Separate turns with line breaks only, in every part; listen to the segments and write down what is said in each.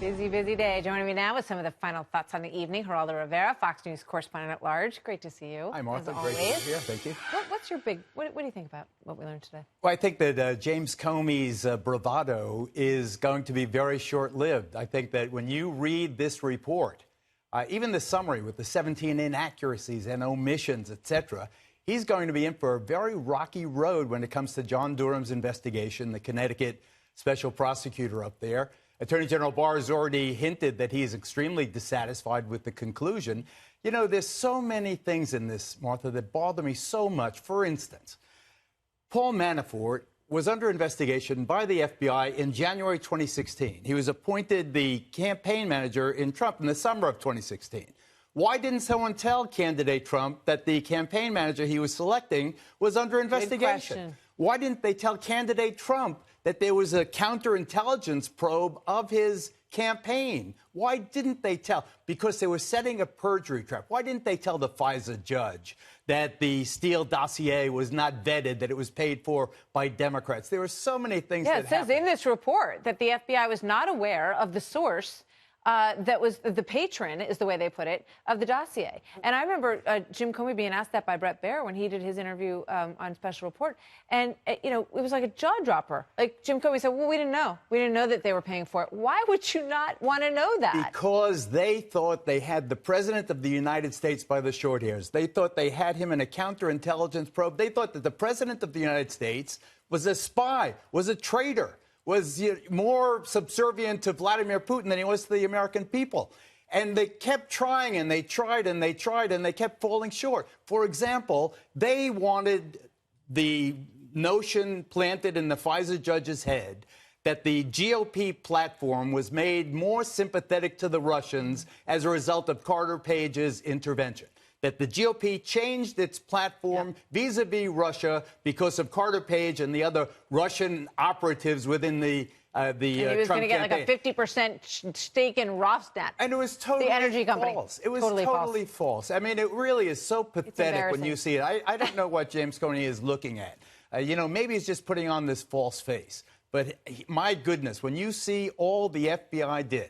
Busy, busy day. Joining me now with some of the final thoughts on the evening, Geraldo Rivera, Fox News correspondent-at-large. Great to see you.
Hi, Martha. Great to be here. Thank you.
What's your big? What do you think about what we learned today?
Well, I think that James Comey's bravado is going to be very short-lived. I think that when you read this report, even the summary with the 17 inaccuracies and omissions, etc., he's going to be in for a very rocky road when it comes to John Durham's investigation, the Connecticut special prosecutor up there. Attorney General Barr has already hinted that he is extremely dissatisfied with the conclusion. You know, there's so many things in this, Martha, that bother me so much. For instance, Paul Manafort was under investigation by the FBI in January 2016. He was appointed the campaign manager in Trump in the summer of 2016. Why didn't someone tell candidate Trump that the campaign manager he was selecting was under investigation? Why didn't they tell candidate Trump that there was a counterintelligence probe of his campaign? Why didn't they tell? Because they were setting a perjury trap. Why didn't they tell the FISA judge that the Steele dossier was not vetted, that it was paid for by Democrats? There were so many things that happened.
Yeah, it says in this report that the FBI was not aware of the source that was the patron, is the way they put it, of the dossier. And I remember Jim Comey being asked that by Bret Baier when he did his interview on Special Report. And, you know, it was like a jaw dropper. Like Jim Comey said, well, we didn't know. We didn't know that they were paying for it. Why would you not want to know that?
Because they thought they had the president of the United States by the short hairs. They thought they had him in a counterintelligence probe. They thought that the president of the United States was a spy, was a traitor, was more subservient to Vladimir Putin than he was to the American people. And they kept trying, and they tried, and they tried, and they kept falling short. For example, they wanted the notion planted in the FISA judge's head that the GOP platform was made more sympathetic to the Russians as a result of Carter Page's intervention. That the GOP changed its platform vis-a-vis Russia because of Carter Page and the other Russian operatives within the Trump campaign.
He was going to get like a 50% stake in Rosneft.
And it was totally
the energy company.
False. It was totally false. I mean, it really is so pathetic when you see it. I don't know what James Comey is looking at. You know, maybe he's just putting on this false face. But my goodness, when you see all the FBI did,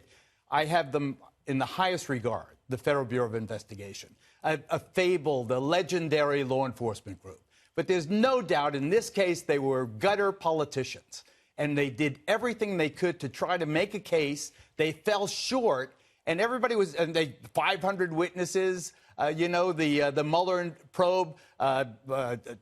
I have them in the highest regard, the Federal Bureau of Investigation. A fabled, a legendary law enforcement group. But there's no doubt in this case they were gutter politicians. And they did everything they could to try to make a case. They fell short. And everybody was, and they 500 witnesses, you know, the Mueller probe,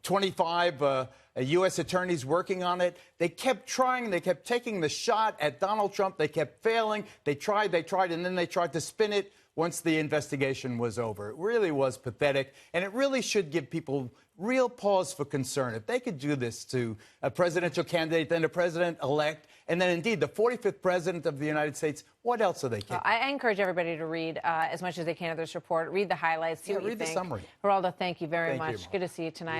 25 U.S. attorneys working on it. They kept trying. They kept taking the shot at Donald Trump. They kept failing. They tried, and then they tried to spin it once the investigation was over. It really was pathetic, and it really should give people real pause for concern. If they could do this to a presidential candidate, then a president-elect, and then indeed the 45th president of the United States, what else are they capable?
I encourage everybody to read as much as they can of this report, read the highlights, see what you think.
Read the summary.
Geraldo, thank you very much. Good to see you tonight.